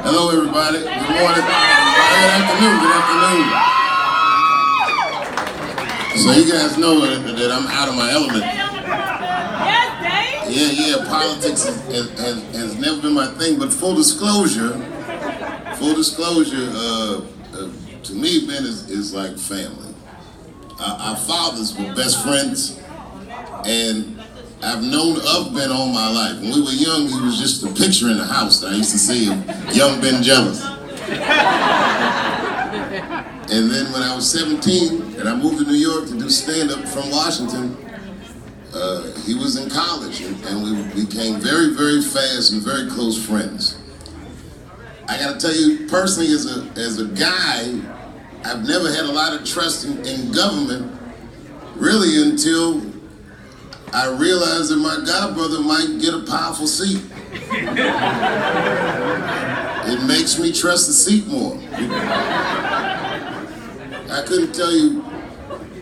Hello, everybody. Good morning. Good afternoon. So you guys know that I'm out of my element. Yes, Dave. Yeah. Politics has never been my thing. But full disclosure, to me, Ben is like family. Our fathers were best friends, and I've known of Ben all my life. When we were young, he was just a picture in the house that I used to see him, young Ben Jealous. And then when I was 17, and I moved to New York to do stand-up from Washington, he was in college, and we became very, very fast and very close friends. I gotta tell you, personally, as a guy, I've never had a lot of trust in government, really until I realized that my godbrother might get a powerful seat. It makes me trust the seat more. I couldn't tell you,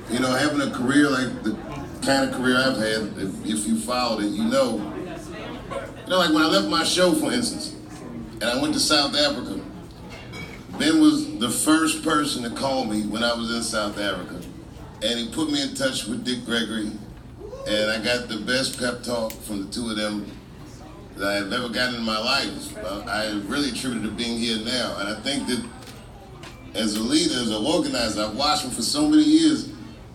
having a career like the kind of career I've had, if you followed it, like when I left my show, for instance, and I went to South Africa, Ben was the first person to call me when I was in South Africa, and he put me in touch with Dick Gregory. And I got the best pep talk from the two of them that I have ever gotten in my life. I really attribute it to being here now. And I think that as a leader, as an organizer, I've watched him for so many years.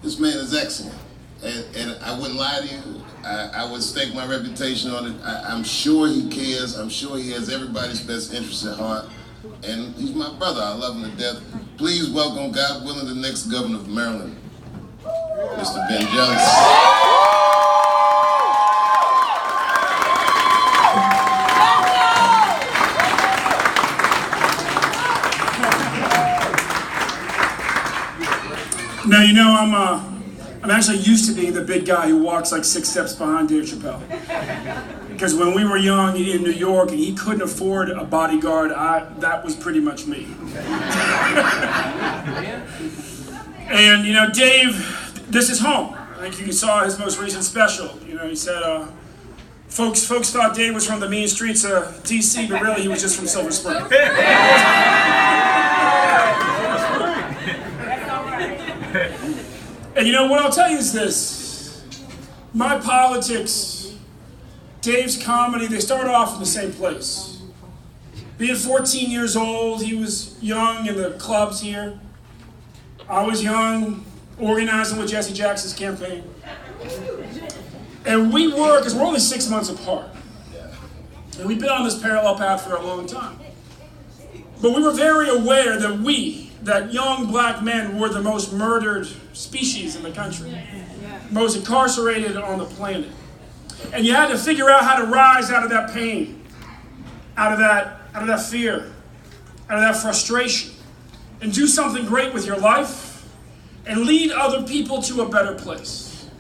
This man is excellent. And I wouldn't lie to you. I would stake my reputation on it. I'm sure he cares. I'm sure he has everybody's best interest at heart. And he's my brother. I love him to death. Please welcome, God willing, the next governor of Maryland, Mr. Ben Jealous. Now, I'm actually used to being the big guy who walks like 6 steps behind Dave Chappelle. Because when we were young in New York and he couldn't afford a bodyguard, that was pretty much me. And Dave, this is home. I think you saw his most recent special. He said, folks thought Dave was from the mean streets of DC, but really he was just from Silver Spring. And what I'll tell you is this: my politics, Dave's comedy, they start off in the same place. Being 14 years old, he was young in the clubs here. I was young, organizing with Jesse Jackson's campaign. And we were, because we're only 6 months apart. And we've been on this parallel path for a long time. But we were very aware that young black men were the most murdered species in the country, most incarcerated on the planet. And you had to figure out how to rise out of that pain, out of that fear, out of that frustration, and do something great with your life and lead other people to a better place.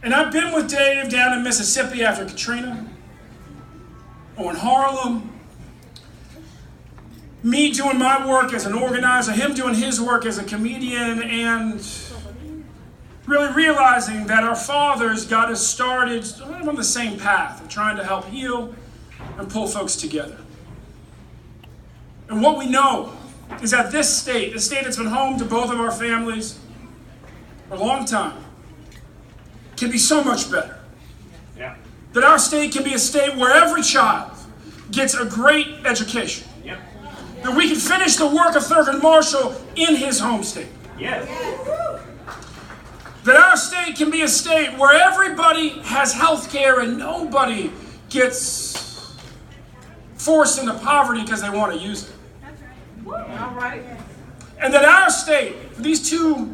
And I've been with Dave down in Mississippi after Katrina, or in Harlem, me doing my work as an organizer, him doing his work as a comedian, and really realizing that our fathers got us started on the same path of trying to help heal and pull folks together. And what we know is that this state, the state that's been home to both of our families for a long time, can be so much better. Yeah. That our state can be a state where every child gets a great education. Yep. That we can finish the work of Thurgood Marshall in his home state. Yes. That our state can be a state where everybody has health care and nobody gets forced into poverty because they want to use it. All right. And that our state, these two